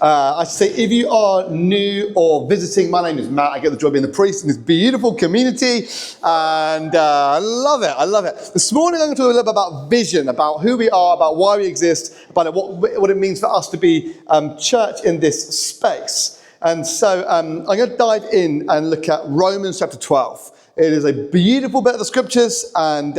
I should say, if you are new or visiting, my name is Matt. I get the joy of being the priest in this beautiful community, and I love it. I love it. This morning, I'm going to talk a little bit about vision, about who we are, about why we exist, about what it means for us to be church in this space. And so I'm going to dive in and look at Romans chapter 12. It is a beautiful bit of the scriptures, and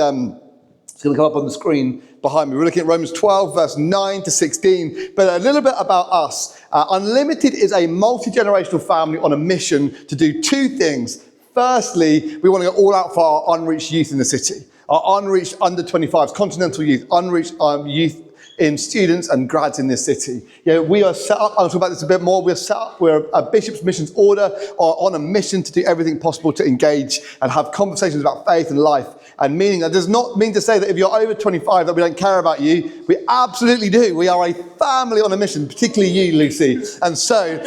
it's going to come up on the screen behind me. We're looking at Romans 12, verse 9 to 16. But a little bit about us. Unlimited is a multi-generational family on a mission to do two things. Firstly, we want to go all out for our unreached youth in the city. Our unreached under 25s, continental youth, unreached youth in students and grads in this city. We are set up, I'll talk about this a bit more, we're a Bishop's Missions Order on a mission to do everything possible to engage and have conversations about faith and life and meaning. That does not mean to say that if you're over 25 that we don't care about you. We absolutely do. We are a family on a mission, particularly you, Lucy. And so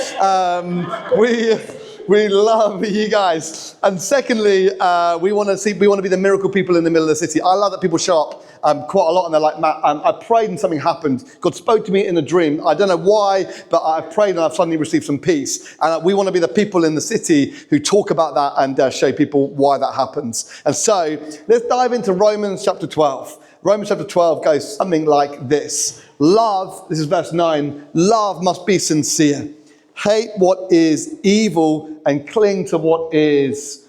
we love you guys. And secondly, we want to be the miracle people in the middle of the city. I love that people show up quite a lot, and they're like, Matt, I prayed and something happened. God spoke to me in a dream. I don't know why, but I prayed and I've suddenly received some peace. And we want to be the people in the city who talk about that and show people why that happens. And so let's dive into Romans chapter 12. Romans chapter 12 goes something like this. Love, this is verse 9, love must be sincere. Hate what is evil and cling to what is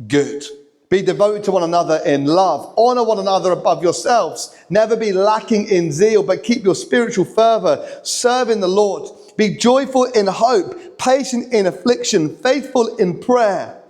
good. Be devoted to one another in love. Honor one another above yourselves. Never be lacking in zeal, but keep your spiritual fervor. Serve in the Lord. Be joyful in hope, patient in affliction, faithful in prayer.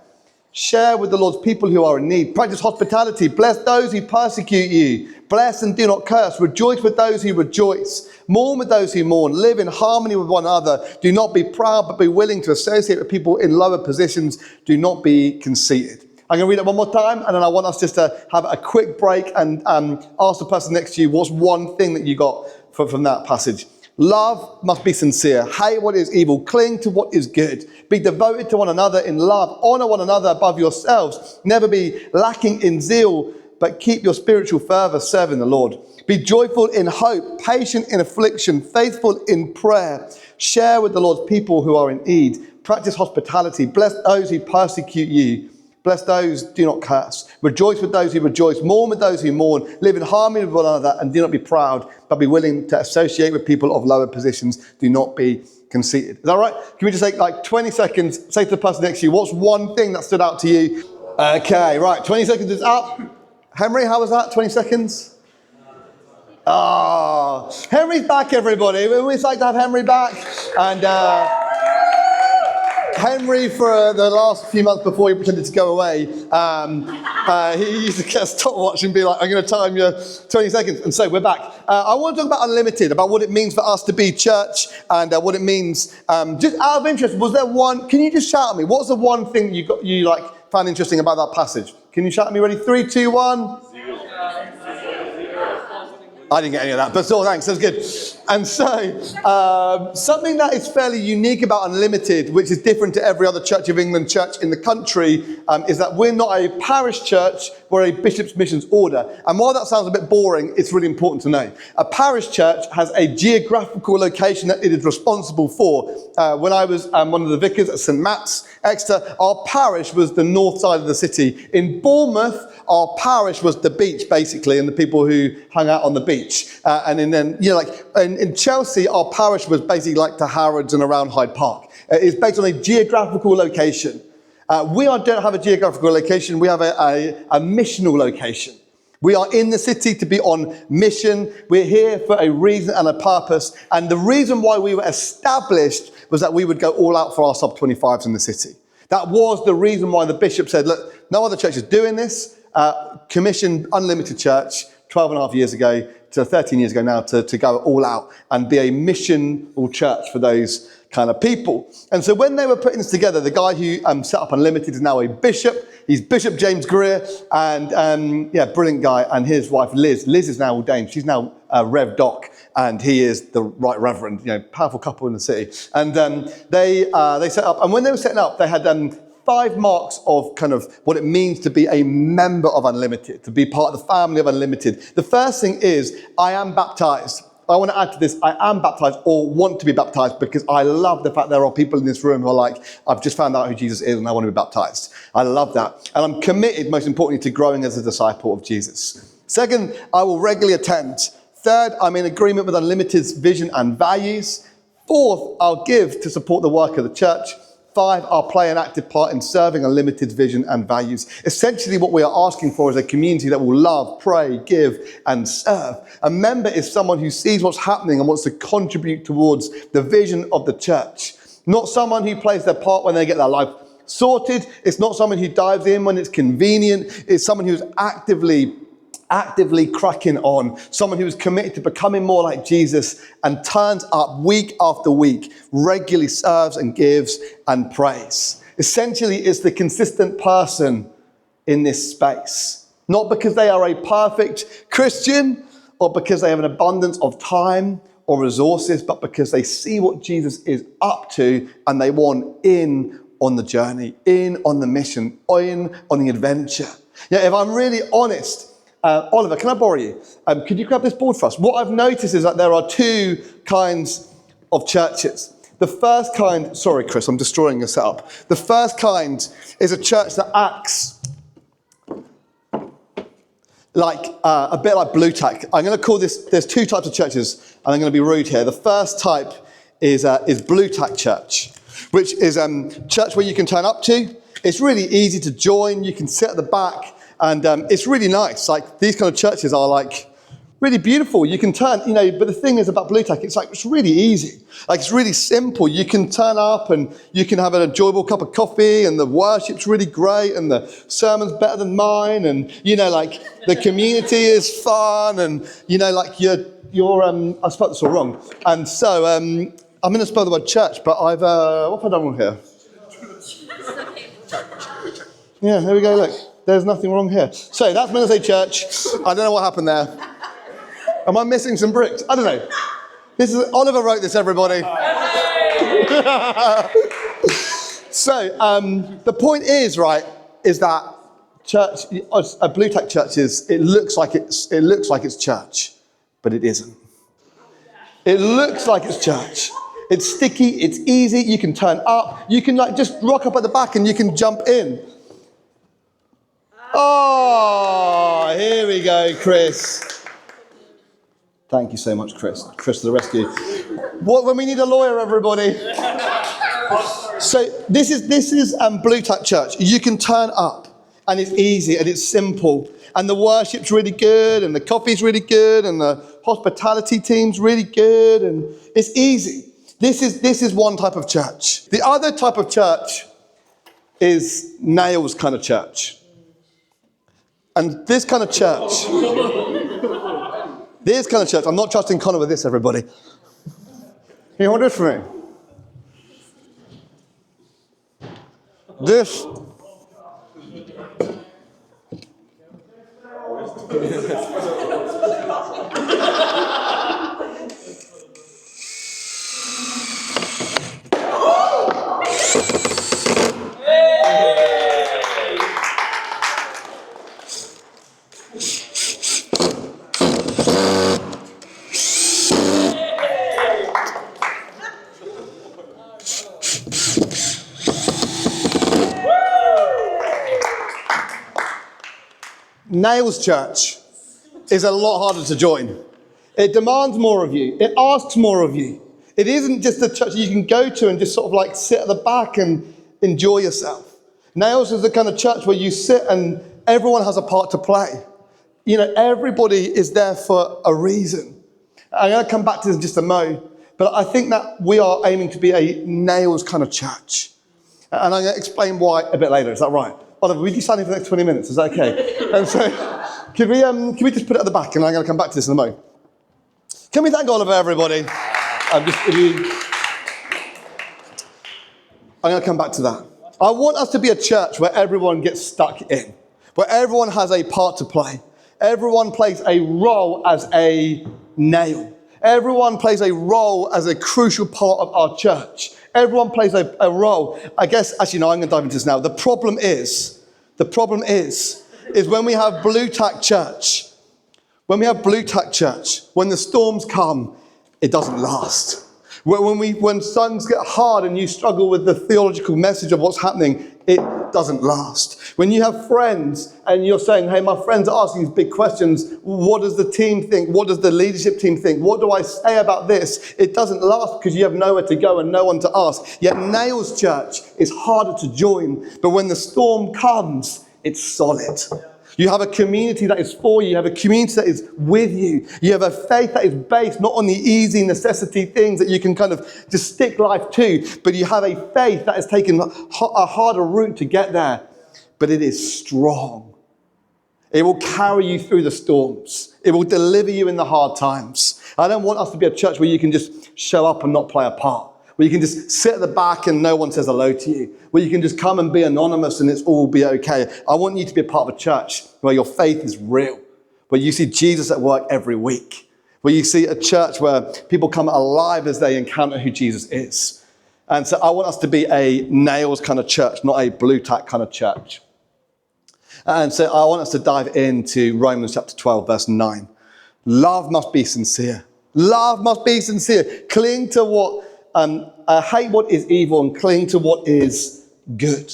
Share with the Lord's people who are in need. Practice hospitality. Bless those who persecute you. Bless and do not curse. Rejoice with those who rejoice. Mourn with those who mourn. Live in harmony with one another. Do not be proud, but be willing to associate with people in lower positions. Do not be conceited. I'm going to read it one more time, and then I want us just to have a quick break and ask the person next to you, what's one thing that you got from that passage? Love must be sincere. Hate what is evil. Cling to what is good. Be devoted to one another in love. Honor one another above yourselves. Never be lacking in zeal, but keep your spiritual fervor serving the Lord. Be joyful in hope, patient in affliction, faithful in prayer. Share with the Lord's people who are in need. Practice hospitality. Bless those who persecute you. Bless those, do not curse. Rejoice with those who rejoice. Mourn with those who mourn. Live in harmony with one another and do not be proud, but be willing to associate with people of lower positions. Do not be conceited. Is that right? Can we just take like 20 seconds, say to the person next to you, what's one thing that stood out to you? Okay, right, 20 seconds is up. Henry, how was that? 20 seconds? Oh, Henry's back, everybody. We'd like to have Henry back. And Henry, for the last few months before he pretended to go away, he used to get a stopwatch and be like, I'm going to time you 20 seconds. And so we're back. I want to talk about Unlimited, about what it means for us to be church and what it means. Just out of interest, was there one, can you just shout at me? What's the one thing you found interesting about that passage? Can you shout at me? Ready? 3, 2, 1. I didn't get any of that, but still, thanks, that's good. And so, something that is fairly unique about Unlimited, which is different to every other Church of England church in the country, is that we're not a parish church, we're a Bishop's Missions Order. And while that sounds a bit boring, it's really important to know. A parish church has a geographical location that it is responsible for. When I was one of the vicars at St. Matt's, Exeter, our parish was the north side of the city. In Bournemouth, our parish was the beach, basically, and the people who hung out on the beach. In Chelsea, our parish was basically like to Harrods and around Hyde Park. It's based on a geographical location. We don't have a geographical location. We have a missional location. We are in the city to be on mission. We're here for a reason and a purpose. And the reason why we were established was that we would go all out for our sub-25s in the city. That was the reason why the bishop said, look, no other church is doing this. Commissioned Unlimited Church 12 and a half years ago to 13 years ago now to go all out and be a missional church for those kind of people. And so when they were putting this together, the guy who set up Unlimited is now a bishop. He's Bishop James Greer, and brilliant guy. And his wife Liz. Liz is now ordained. She's now Rev Doc, and he is the right reverend. Powerful couple in the city. And they set up. And when they were setting up, they had 5 marks of kind of what it means to be a member of Unlimited, to be part of the family of Unlimited. The first thing is, I am baptized. I want to add to this, I am baptized or want to be baptized because I love the fact there are people in this room who are like, I've just found out who Jesus is and I want to be baptized. I love that. And I'm committed, most importantly, to growing as a disciple of Jesus. Second, I will regularly attend. Third, I'm in agreement with Unlimited's vision and values. Fourth, I'll give to support the work of the church. 5, I'll play an active part in serving Unlimited's vision and values. Essentially, what we are asking for is a community that will love, pray, give, and serve. A member is someone who sees what's happening and wants to contribute towards the vision of the church. Not someone who plays their part when they get their life sorted. It's not someone who dives in when it's convenient. It's someone who's actively cracking on, someone who is committed to becoming more like Jesus and turns up week after week, regularly serves and gives and prays. Essentially, it's the consistent person in this space. Not because they are a perfect Christian or because they have an abundance of time or resources, but because they see what Jesus is up to and they want in on the journey, in on the mission, in on the adventure. Yeah, if I'm really honest, Oliver, can I borrow you? Could you grab this board for us? What I've noticed is that there are 2 kinds of churches. The first kind, sorry, Chris, I'm destroying your setup. The first kind is a church that acts like a bit like Blu-Tack. I'm going to call this, there's 2 types of churches, and I'm going to be rude here. The first type is Blu-Tack church, which is church where you can turn up to. It's really easy to join. You can sit at the back. And it's really nice. Like, these kind of churches are like really beautiful. You can turn, but the thing is about Blu-Tack, it's really easy. Like, it's really simple. You can turn up and you can have an enjoyable cup of coffee and the worship's really great and the sermon's better than mine. And, the community is fun and, you're I spelled this all wrong. And so I'm going to spell the word church, but what have I done wrong here? Yeah, there we go, look. There's nothing wrong here. So that's going to say church. I don't know what happened there. Am I missing some bricks? I don't know. Oliver wrote this, everybody. So the point is, right, is that church, a Blu-Tack church it looks like it's church, but it isn't. It looks like it's church. It's sticky. It's easy. You can turn up. You can just rock up at the back and you can jump in. Oh, here we go, Chris. Thank you so much, Chris. Chris to the rescue. When we need a lawyer, everybody. So this is Blu-Tack Church. You can turn up, and it's easy, and it's simple, and the worship's really good, and the coffee's really good, and the hospitality team's really good, and it's easy. This is one type of church. The other type of church is Nails kind of church. And this kind of church, I'm not trusting Connor with this, everybody. Can you hold this for me? This. Nails Church is a lot harder to join. It demands more of you. It asks more of you. It isn't just a church you can go to and just sort of like sit at the back and enjoy yourself. Nails is the kind of church where you sit and everyone has a part to play. Everybody is there for a reason. I'm going to come back to this in just a moment, but I think that we are aiming to be a Nails kind of church. And I'm going to explain why a bit later. Is that right? Oliver, will you stand here for the next 20 minutes? Is that okay? And so, can we just put it at the back? And I'm going to come back to this in a moment. Can we thank Oliver, everybody? I'm going to come back to that. I want us to be a church where everyone gets stuck in, where everyone has a part to play. Everyone plays a role as a nail. Everyone plays a role as a crucial part of our church. Everyone plays a role. I guess, actually, no, I'm going to dive into this now. The problem is when we have Blu-Tack Church, When we have Blu-Tack church, when the storms come, it doesn't last. When things get hard and you struggle with the theological message of what's happening, it doesn't last. When you have friends and you're saying, hey, my friends are asking these big questions, what does the team think? What does the leadership team think? What do I say about this? It doesn't last because you have nowhere to go and no one to ask. Yet Nails Church is harder to join, but when the storm comes, it's solid. You have a community that is for you. You have a community that is with you. You have a faith that is based not on the easy necessity things that you can kind of just stick life to, but you have a faith that has taken a harder route to get there. But it is strong. It will carry you through the storms. It will deliver you in the hard times. I don't want us to be a church where you can just show up and not play a part, where you can just sit at the back and no one says hello to you, where you can just come and be anonymous and it's all be okay. I want you to be a part of a church where your faith is real, where you see Jesus at work every week, where you see a church where people come alive as they encounter who Jesus is. And so I want us to be a Nails kind of church, not a Blu-Tack kind of church. And so I want us to dive into Romans chapter 12, verse 9. Love must be sincere. Love must be sincere. Cling to what hate what is evil and cling to what is good.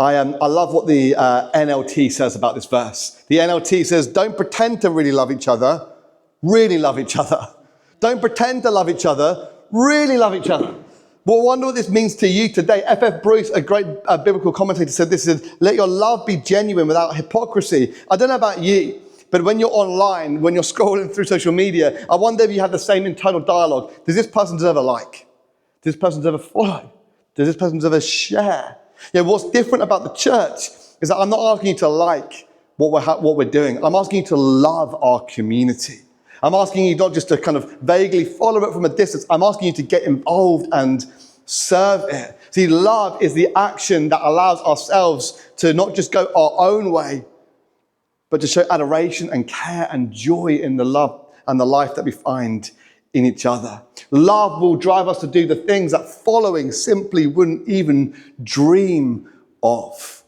I love what the NLT says about this verse. The NLT says, don't pretend to really love each other, really love each other. Don't pretend to love each other, really love each other. Well, I wonder what this means to you today. F.F. Bruce, a great biblical commentator, said this is, let your love be genuine without hypocrisy. I don't know about you, but when you're online, when you're scrolling through social media, I wonder if you have the same internal dialogue. Does this person deserve a like? Does this person deserve a follow? Does this person deserve a share? You know, what's different about the church is that I'm not asking you to like what we're doing. I'm asking you to love our community. I'm asking you not just to kind of vaguely follow it from a distance. I'm asking you to get involved and serve it. See, love is the action that allows ourselves to not just go our own way, but to show adoration and care and joy in the love and the life that we find in each other. Love will drive us to do the things that following simply wouldn't even dream of.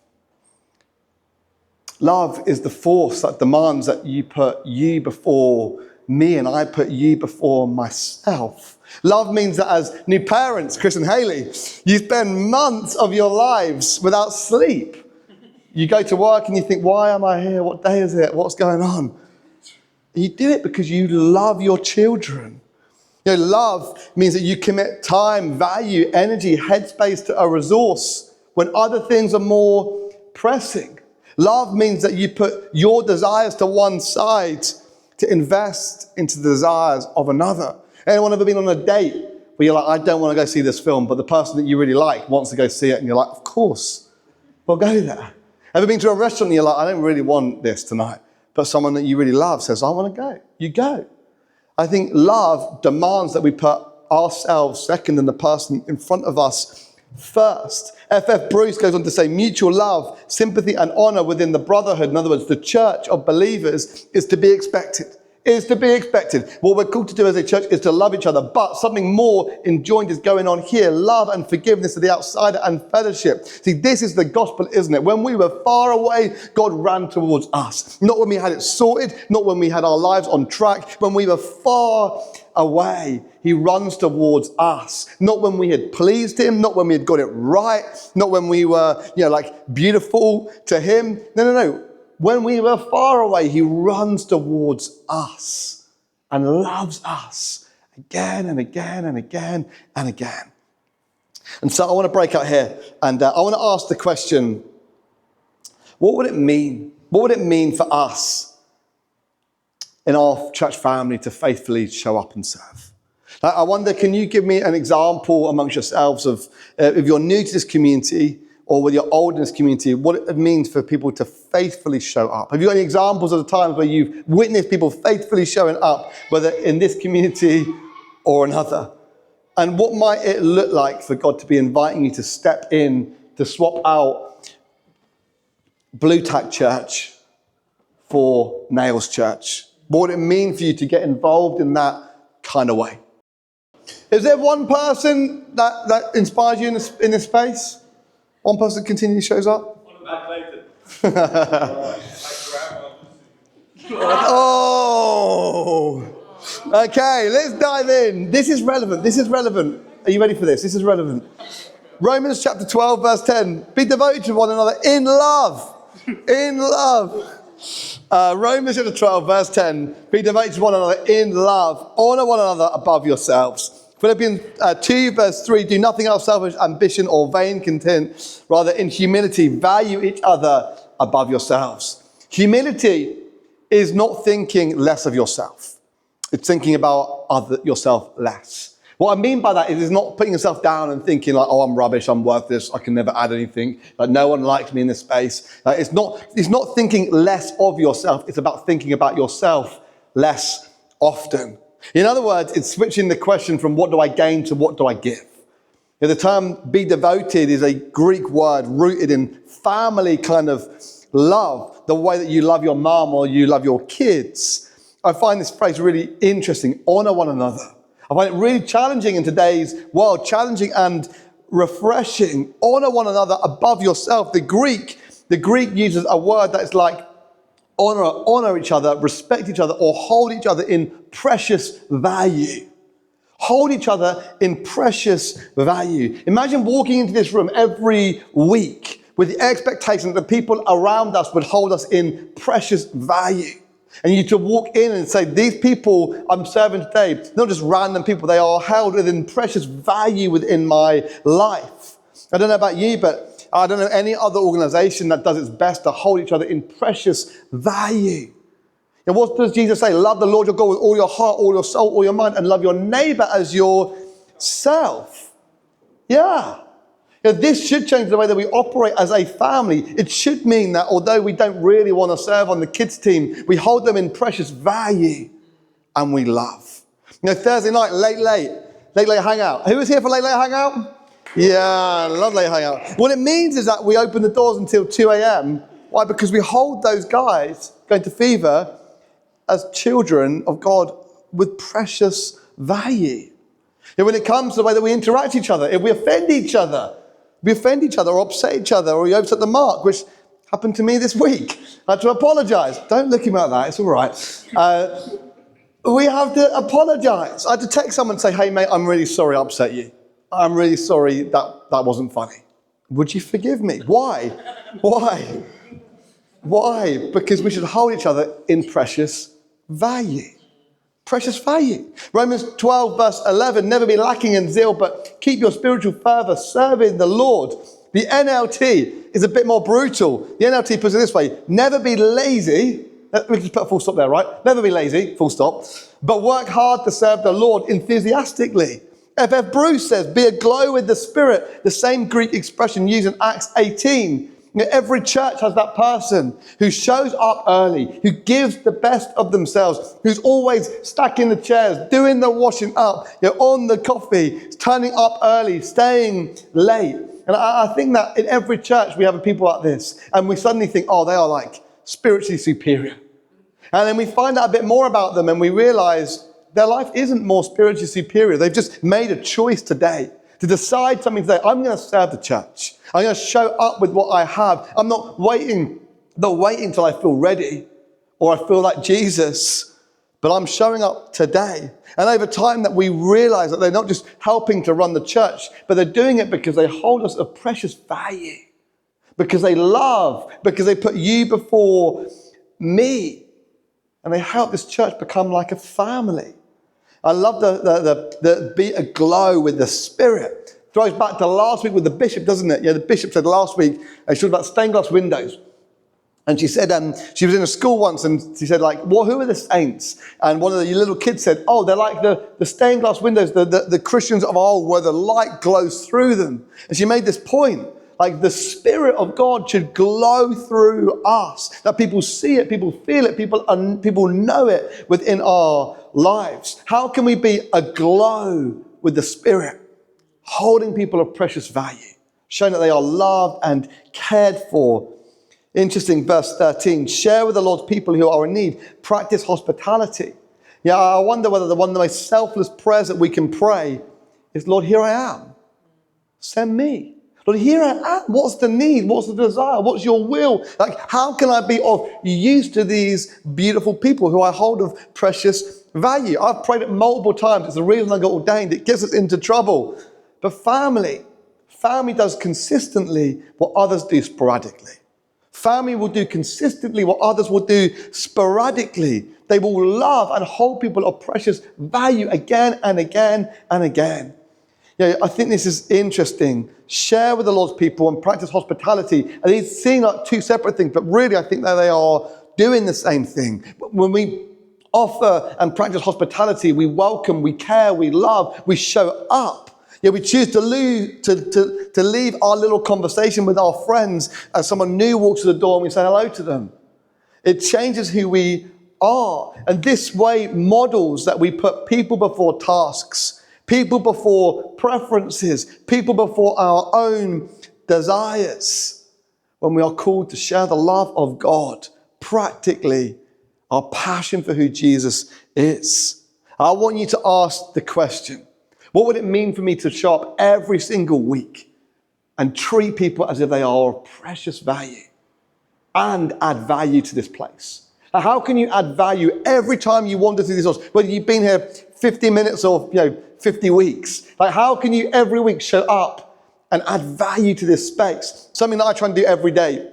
Love is the force that demands that you put you before me and I put you before myself. Love means that as new parents, Chris and Haley, you spend months of your lives without sleep. You go to work and you think, why am I here? What day is it? What's going on? You do it because you love your children. You know, love means that you commit time, value, energy, headspace to a resource when other things are more pressing. Love means that you put your desires to one side to invest into the desires of another. Anyone ever been on a date where you're like, I don't want to go see this film, but the person that you really like wants to go see it, and you're like, of course, we'll go there. Ever been to a restaurant and you're like, I don't really want this tonight, but someone that you really love says, I want to go. You go. I think love demands that we put ourselves second and the person in front of us first. F.F. Bruce goes on to say, mutual love, sympathy and honor within the brotherhood, in other words, the church of believers, is to be expected. Is to be expected. What we're called to do as a church is to love each other, but something more enjoined is going on here. Love and forgiveness to the outsider and fellowship. See, this is the gospel, isn't it? When we were far away, God ran towards us. Not when we had it sorted, not when we had our lives on track. When we were far away, he runs towards us. Not when we had pleased him, not when we had got it right, not when we were, beautiful to him. No. When we were far away, he runs towards us and loves us again and again and again and again. And so I want to break out here and I want to ask the question, what would it mean? What would it mean for us in our church family to faithfully show up and serve? I wonder, can you give me an example amongst yourselves of if you're new to this community or with your old in this community, what it means for people to faithfully show up? Have you got any examples of the times where you've witnessed people faithfully showing up, whether in this community or another? And what might it look like for God to be inviting you to step in, to swap out Blu-Tack church for Nails church? What would it mean for you to get involved in that kind of way? Is there one person that inspires you in this space? One person continually shows up? What about Clayton? Oh. Okay, let's dive in. This is relevant. This is relevant. Are you ready for this? This is relevant. Romans chapter 12, verse 10. Be devoted to one another in love. In love. Romans chapter 12, verse 10. Be devoted to one another in love. Honor one another above yourselves. Philippians 2, verse 3. Do nothing out of selfish ambition or vain content. Rather, in humility, value each other above yourselves. Humility is not thinking less of yourself. It's thinking about yourself less. What I mean by that is not putting yourself down and thinking like, oh, I'm rubbish, I'm worthless, I can never add anything, like no one likes me in this space. It's not thinking less of yourself, it's about thinking about yourself less often. In other words, it's switching the question from what do I gain to what do I give. The term be devoted is a Greek word rooted in family kind of love, the way that you love your mom or you love your kids. I find this phrase really interesting, honor one another. I find it really challenging in today's world, challenging and refreshing. Honor one another above yourself. The Greek uses a word that's like honor each other, respect each other, or hold each other in precious value. Hold each other in precious value. Imagine walking into this room every week with the expectation that the people around us would hold us in precious value. And you to walk in and say, these people I'm serving today, they're not just random people, they are held within precious value within my life. I don't know about you, but I don't know any other organization that does its best to hold each other in precious value. And what does Jesus say? Love the Lord your God with all your heart, all your soul, all your mind, and love your neighbor as yourself. Yeah. This should change the way that we operate as a family. It should mean that although we don't really want to serve on the kids team, we hold them in precious value and we love. Thursday night, late hangout. Who was here for late hangout? Yeah, I love late hangout. What it means is that we open the doors until 2 a.m. Why? Because we hold those guys going to Fever as children of God with precious value. And when it comes to the way that we interact with each other, if we offend each other or upset each other or we upset the mark, which happened to me this week. I had to apologize. Don't look at me like that, it's all right. We have to apologize. I had to text someone and say, hey mate, I'm really sorry I upset you. I'm really sorry that wasn't funny. Would you forgive me? Why? Why? Because we should hold each other in precious value. Precious value. Romans 12 verse 11, never be lacking in zeal, but keep your spiritual fervor serving the Lord. The NLT is a bit more brutal. The NLT puts it this way, never be lazy. Let me just put a full stop there, right? Never be lazy, full stop. But work hard to serve the Lord enthusiastically. F.F. Bruce says, be aglow with the Spirit, the same Greek expression used in Acts 18. Every church has that person who shows up early, who gives the best of themselves, who's always stacking the chairs, doing the washing up, on the coffee, turning up early, staying late. And I think that in every church we have people like this, and we suddenly think, oh, they are like spiritually superior. And then we find out a bit more about them and we realize their life isn't more spiritually superior. They've just made a choice today to decide something today. I'm going to serve the church. I'm going to show up with what I have. I'm not waiting till I feel ready or I feel like Jesus, but I'm showing up today. And over time that we realize that they're not just helping to run the church, but they're doing it because they hold us of precious value, because they love, because they put you before me, and they help this church become like a family. I love the be aglow with the Spirit. Throws back to last week with the bishop, doesn't it? Yeah, the bishop said last week, she talked about stained glass windows. And she said, she was in a school once and she said, like, well, who are the saints? And one of the little kids said, oh, they're like the stained glass windows, the Christians of old where the light glows through them. And she made this point, like the Spirit of God should glow through us, that people see it, people feel it, people know it within our lives. How can we be aglow with the Spirit, holding people of precious value, showing that they are loved and cared for? Interesting, verse 13, share with the Lord's people who are in need, practice hospitality. Yeah, I wonder whether one of the most selfless prayers that we can pray is, Lord, here I am, send me. Lord, here I am. What's the need? What's the desire? What's your will? Like, how can I be of use to these beautiful people who I hold of precious value? I've prayed it multiple times. It's the reason I got ordained. It gets us into trouble. But family does consistently what others do sporadically. Family will do consistently what others will do sporadically. They will love and hold people of precious value again and again and again. Yeah, I think this is interesting. Share with the Lord's people and practice hospitality. And these seem like two separate things, but really I think that they are doing the same thing. When we offer and practice hospitality, we welcome, we care, we love, we show up. Yeah, we choose to leave our little conversation with our friends as someone new walks through the door and we say hello to them. It changes who we are. And this way models that we put people before tasks, people before preferences, people before our own desires. When we are called to share the love of God, practically, our passion for who Jesus is. I want you to ask the question, what would it mean for me to show up every single week and treat people as if they are of precious value and add value to this place? Now, how can you add value every time you wander through these doors, whether you've been here 50 minutes or 50 weeks? Like, how can you every week show up and add value to this space? Something that I try and do every day.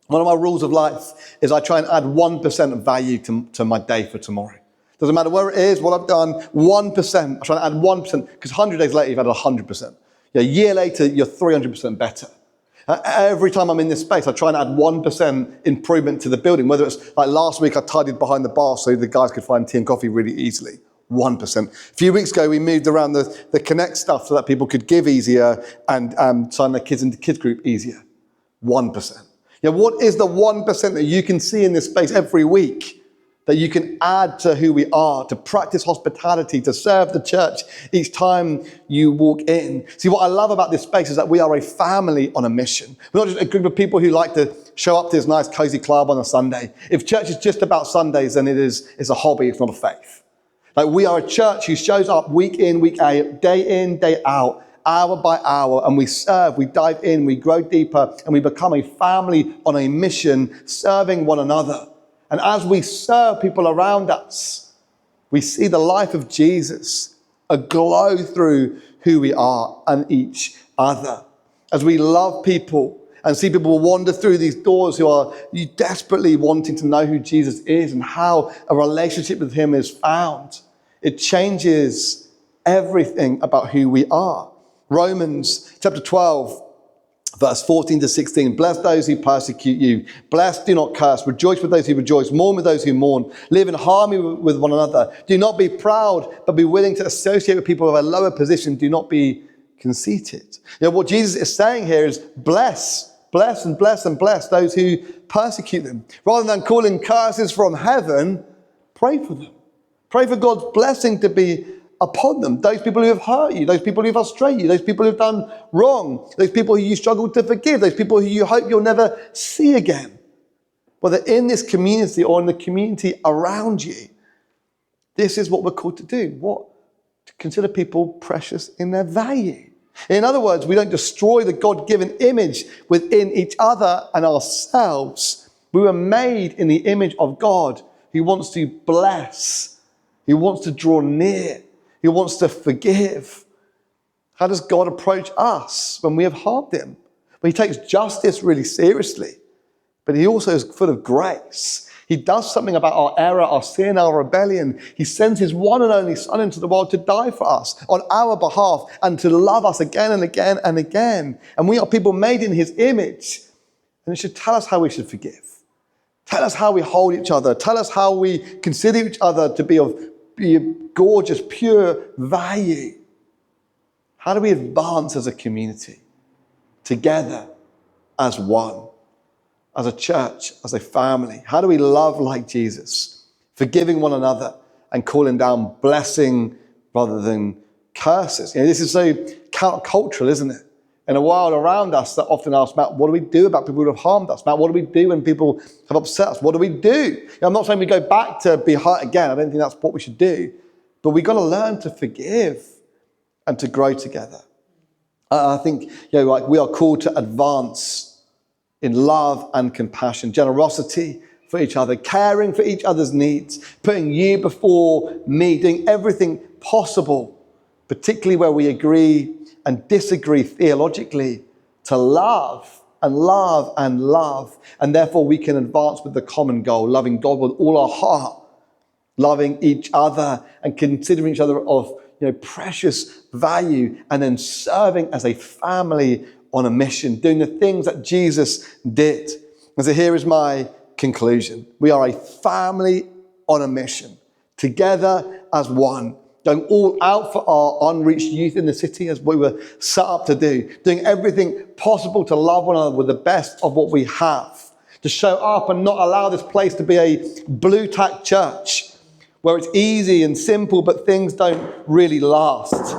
One of my rules of life is I try and add 1% of value to my day for tomorrow. Doesn't matter where it is, what I've done, 1%. I try to add 1%, because 100 days later, you've added 100%. A year later, you're 300% better. Every time I'm in this space, I try and add 1% improvement to the building. Whether it's like last week, I tidied behind the bar so the guys could find tea and coffee really easily. 1%. A few weeks ago, we moved around the Connect stuff so that people could give easier and sign their kids into kids group easier. 1%. What is the 1% that you can see in this space every week that you can add to who we are, to practice hospitality, to serve the church each time you walk in? See, what I love about this space is that we are a family on a mission. We're not just a group of people who like to show up to this nice, cozy club on a Sunday. If church is just about Sundays, then it's a hobby, it's not a faith. Like, we are a church who shows up week in, day out, hour by hour, and we serve, we dive in, we grow deeper, and we become a family on a mission, serving one another. And as we serve people around us, we see the life of Jesus aglow through who we are and each other. As we love people and see people wander through these doors who are desperately wanting to know who Jesus is and how a relationship with him is found, it changes everything about who we are. Romans chapter 12, verse 14 to 16, bless those who persecute you. Bless, do not curse. Rejoice with those who rejoice. Mourn with those who mourn. Live in harmony with one another. Do not be proud, but be willing to associate with people of a lower position. Do not be conceited. What Jesus is saying here is bless and bless and bless those who persecute them. Rather than calling curses from heaven, pray for them. Pray for God's blessing to be upon them. Those people who have hurt you, those people who have frustrated you, those people who have done wrong, those people who you struggle to forgive, those people who you hope you'll never see again. Whether in this community or in the community around you, this is what we're called to do. To consider people precious in their value. In other words, we don't destroy the God-given image within each other and ourselves. We were made in the image of God, who wants to bless, who wants to draw near, who wants to forgive. How does God approach us when we have harmed him? Well, he takes justice really seriously, but he also is full of grace. He does something about our error, our sin, our rebellion. He sends his one and only Son into the world to die for us on our behalf and to love us again and again and again. And we are people made in his image. And it should tell us how we should forgive. Tell us how we hold each other. Tell us how we consider each other to be of gorgeous, pure value. How do we advance as a community? Together as one. As a church, as a family. How do we love like Jesus? Forgiving one another and calling down blessing rather than curses. This is so countercultural, isn't it? In a world around us that often asks, Matt, what do we do about people who have harmed us? Matt, what do we do when people have upset us? What do we do? I'm not saying we go back to be hurt again. I don't think that's what we should do. But we've got to learn to forgive and to grow together. I think, like we are called to advance in love and compassion, generosity for each other, caring for each other's needs, putting you before me, doing everything possible, particularly where we agree and disagree theologically, to love and love and love. And therefore we can advance with the common goal, loving God with all our heart, loving each other and considering each other of precious value, and then serving as a family on a mission, doing the things that Jesus did. And so here is my conclusion. We are a family on a mission, together as one, going all out for our unreached youth in the city as we were set up to do, doing everything possible to love one another with the best of what we have, to show up and not allow this place to be a Blu-Tack church, where it's easy and simple, but things don't really last.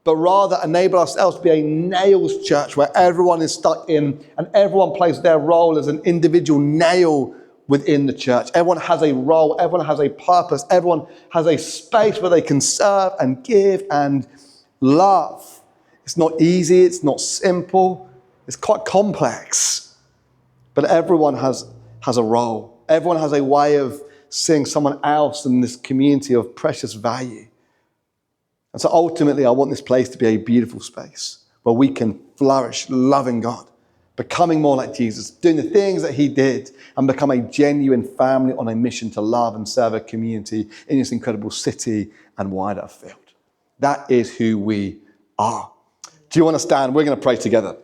But rather enable ourselves to be a nails church where everyone is stuck in and everyone plays their role as an individual nail within the church. Everyone has a role, everyone has a purpose, everyone has a space where they can serve and give and love. It's not easy, it's not simple, it's quite complex. But everyone has a role. Everyone has a way of seeing someone else in this community of precious value. And so ultimately, I want this place to be a beautiful space where we can flourish, loving God, becoming more like Jesus, doing the things that he did, and become a genuine family on a mission to love and serve a community in this incredible city and wider field. That is who we are. Do you want to stand? We're going to pray together.